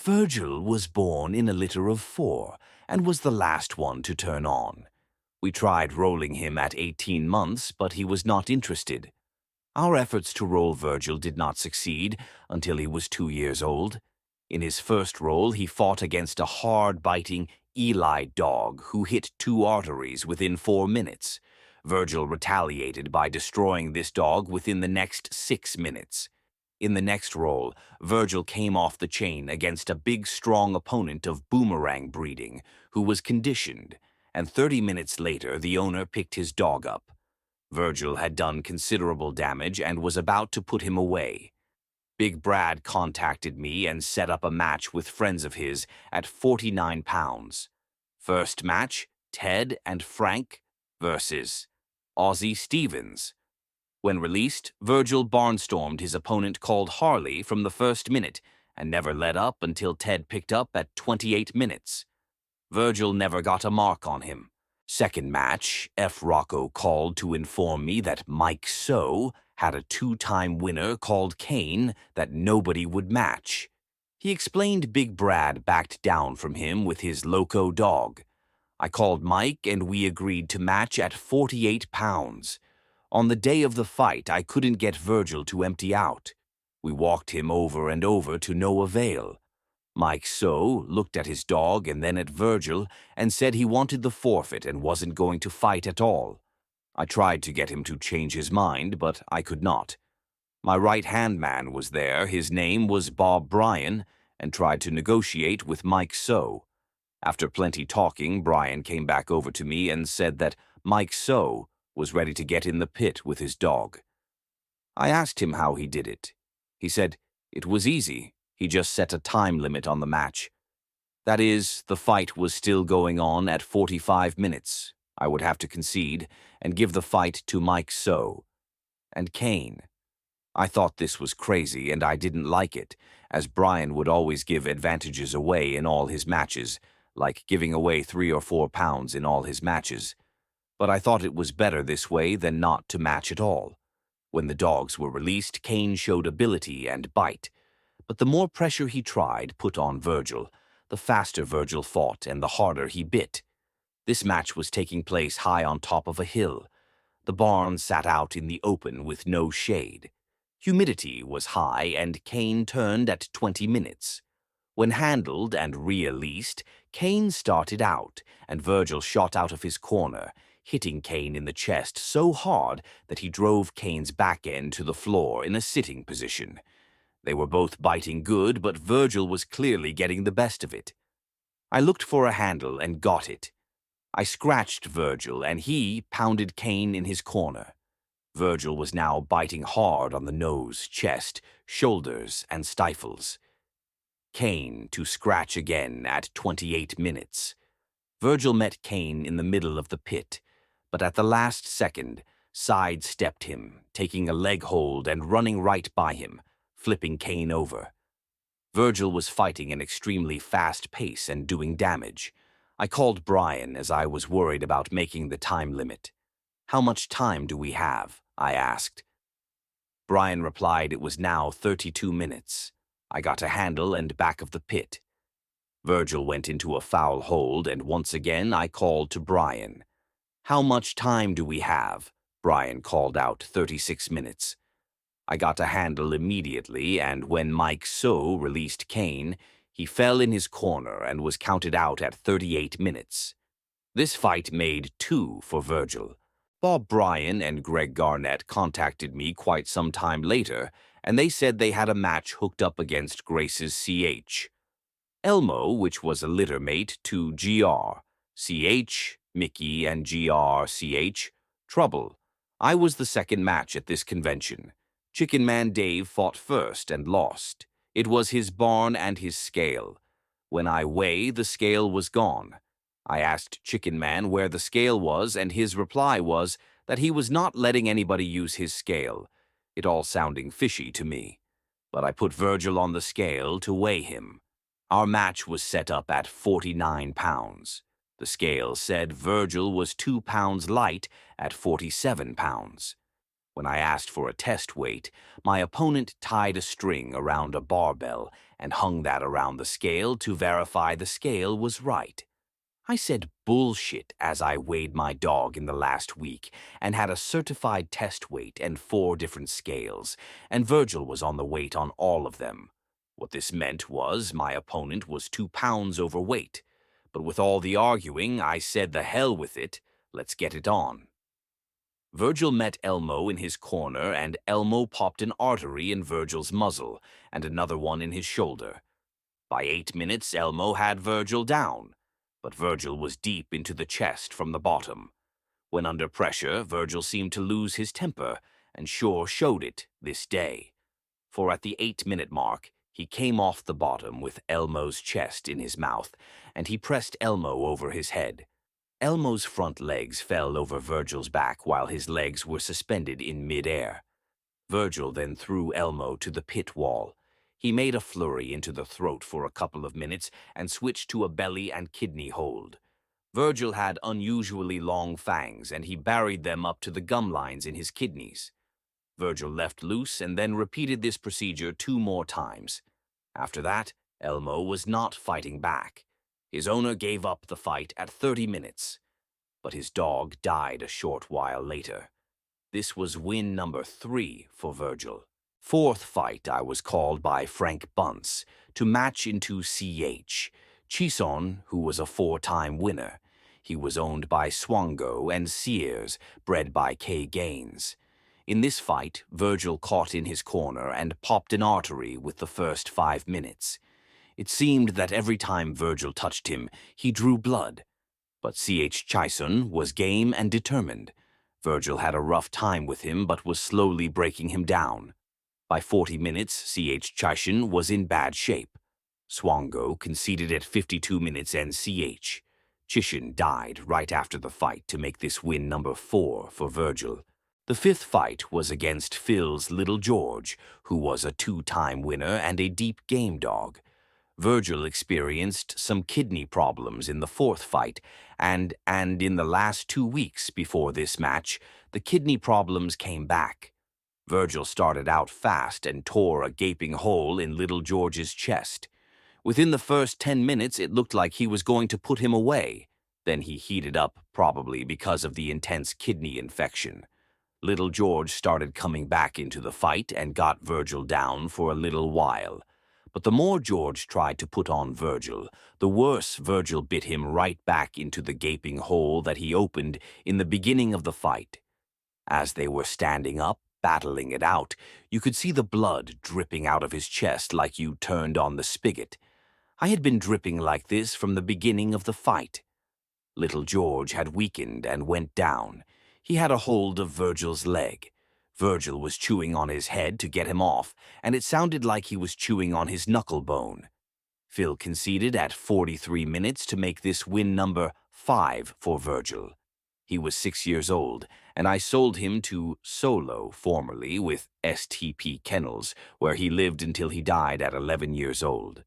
Virgil was born in a litter of 4 and was the last one to turn on. We tried rolling him at 18 months, but he was not interested. Our efforts to roll Virgil did not succeed until he was 2 years old. In his first roll, he fought against a hard-biting Eli dog who hit 2 arteries within 4 minutes. Virgil retaliated by destroying this dog within the next 6 minutes. In the next roll, Virgil came off the chain against a big, strong opponent of Boomerang breeding, who was conditioned, and 30 minutes later the owner picked his dog up. Virgil had done considerable damage and was about to put him away. Big Brad contacted me and set up a match with friends of his at 49 pounds. First match, Ted and Frank versus Ozzie Stevens. When released, Virgil barnstormed his opponent called Harley from the first minute and never let up until Ted picked up at 28 minutes. Virgil never got a mark on him. Second match, F. Rocco called to inform me that Gr.Ch had a 2-time winner called Kane that nobody would match. He explained Big Brad backed down from him with his loco dog. I called Mike and we agreed to match at 48 pounds. On the day of the fight, I couldn't get Virgil to empty out. We walked him over and over to no avail. Gr.Ch looked at his dog and then at Virgil and said he wanted the forfeit and wasn't going to fight at all. I tried to get him to change his mind, but I could not. My right-hand man was there, his name was Bob Bryan, and tried to negotiate with Gr.Ch. After plenty talking, Bryan came back over to me and said that Gr.Ch was ready to get in the pit with his dog. I asked him how he did it. He said it was easy. He just set a time limit on the match. That is, the fight was still going on at 45 minutes. I would have to concede and give the fight to Gr.Ch and Kane. I thought this was crazy and I didn't like it, as Bryan would always give advantages away in all his matches, like giving away 3 or 4 pounds in all his matches. But I thought it was better this way than not to match at all. When the dogs were released, Kane showed ability and bite. But the more pressure he tried put on Virgil, the faster Virgil fought and the harder he bit. This match was taking place high on top of a hill. The barn sat out in the open with no shade. Humidity was high and Kane turned at 20 minutes. When handled and released, Kane started out and Virgil shot out of his corner, hitting Kane in the chest so hard that he drove Kane's back end to the floor in a sitting position. They were both biting good, but Virgil was clearly getting the best of it. I looked for a handle and got it. I scratched Virgil, and he pounded Kane in his corner. Virgil was now biting hard on the nose, chest, shoulders, and stifles. Kane to scratch again at 28 minutes. Virgil met Kane in the middle of the pit, but at the last second, sidestepped him, taking a leg hold and running right by him, flipping Kane over. Virgil was fighting an extremely fast pace and doing damage. I called Bryan as I was worried about making the time limit. "How much time do we have?" I asked. Bryan replied it was now 32 minutes. I got a handle and back of the pit. Virgil went into a foul hold, and once again I called to Bryan. "How much time do we have?" Bryan called out 36 minutes. I got a handle immediately, and when Gr.Ch released Kane, he fell in his corner and was counted out at 38 minutes. This fight made 2 for Virgil. Bob Bryan and Greg Garnett contacted me quite some time later, and they said they had a match hooked up against Gr.Ch. Elmo, which was a litter mate to Gr.Ch, Mickey, and Gr.Ch, Trouble. I was the second match at this convention. Chicken Man Dave fought first and lost. It was his barn and his scale. When I weigh, the scale was gone. I asked Chicken Man where the scale was, and his reply was that he was not letting anybody use his scale, it all sounding fishy to me. But I put Virgil on the scale to weigh him. Our match was set up at 49 pounds. The scale said Virgil was 2 pounds light at 47 pounds. When I asked for a test weight, my opponent tied a string around a barbell and hung that around the scale to verify the scale was right. I said bullshit as I weighed my dog in the last week and had a certified test weight and 4 different scales, and Virgil was on the weight on all of them. What this meant was my opponent was 2 pounds overweight. But with all the arguing, I said the hell with it, let's get it on. Virgil met Elmo in his corner, and Elmo popped an artery in Virgil's muzzle and another one in his shoulder. By 8 minutes, Elmo had Virgil down, but Virgil was deep into the chest from the bottom. When under pressure, Virgil seemed to lose his temper, and sure showed it this day. For at the 8-minute mark, he came off the bottom with Elmo's chest in his mouth, and he pressed Elmo over his head. Elmo's front legs fell over Virgil's back while his legs were suspended in mid-air. Virgil then threw Elmo to the pit wall. He made a flurry into the throat for a couple of minutes and switched to a belly and kidney hold. Virgil had unusually long fangs, and he buried them up to the gum lines in his kidneys. Virgil left loose and then repeated this procedure 2 more times. After that, Elmo was not fighting back. His owner gave up the fight at 30 minutes, but his dog died a short while later. This was win number 3 for Virgil. 4th fight, I was called by Frank Bunce to match into Gr.Ch, Chison, who was a 4-time winner. He was owned by Swango and Sears, bred by K. Gaines. In this fight, Virgil caught in his corner and popped an artery with the first 5 minutes. It seemed that every time Virgil touched him, he drew blood. But Gr.Ch Chison was game and determined. Virgil had a rough time with him but was slowly breaking him down. By 40 minutes, Gr.Ch Chison was in bad shape. Swango conceded at 52 minutes and Gr.Ch Chison died right after the fight to make this win number 4 for Virgil. The 5th fight was against Phil's Little George, who was a 2-time winner and a deep game dog. Virgil experienced some kidney problems in the 4th fight, and in the last 2 weeks before this match, the kidney problems came back. Virgil started out fast and tore a gaping hole in Little George's chest. Within the first 10 minutes, it looked like he was going to put him away. Then he heated up, probably because of the intense kidney infection. Little George started coming back into the fight and got Virgil down for a little while. But the more George tried to put on Virgil, the worse Virgil bit him right back into the gaping hole that he opened in the beginning of the fight. As they were standing up, battling it out, you could see the blood dripping out of his chest like you turned on the spigot. I had been dripping like this from the beginning of the fight. Little George had weakened and went down. He had a hold of Virgil's leg. Virgil was chewing on his head to get him off, and it sounded like he was chewing on his knuckle bone. Phil conceded at 43 minutes to make this win number 5 for Virgil. He was 6 years old, and I sold him to Solo, formerly with STP Kennels, where he lived until he died at 11 years old.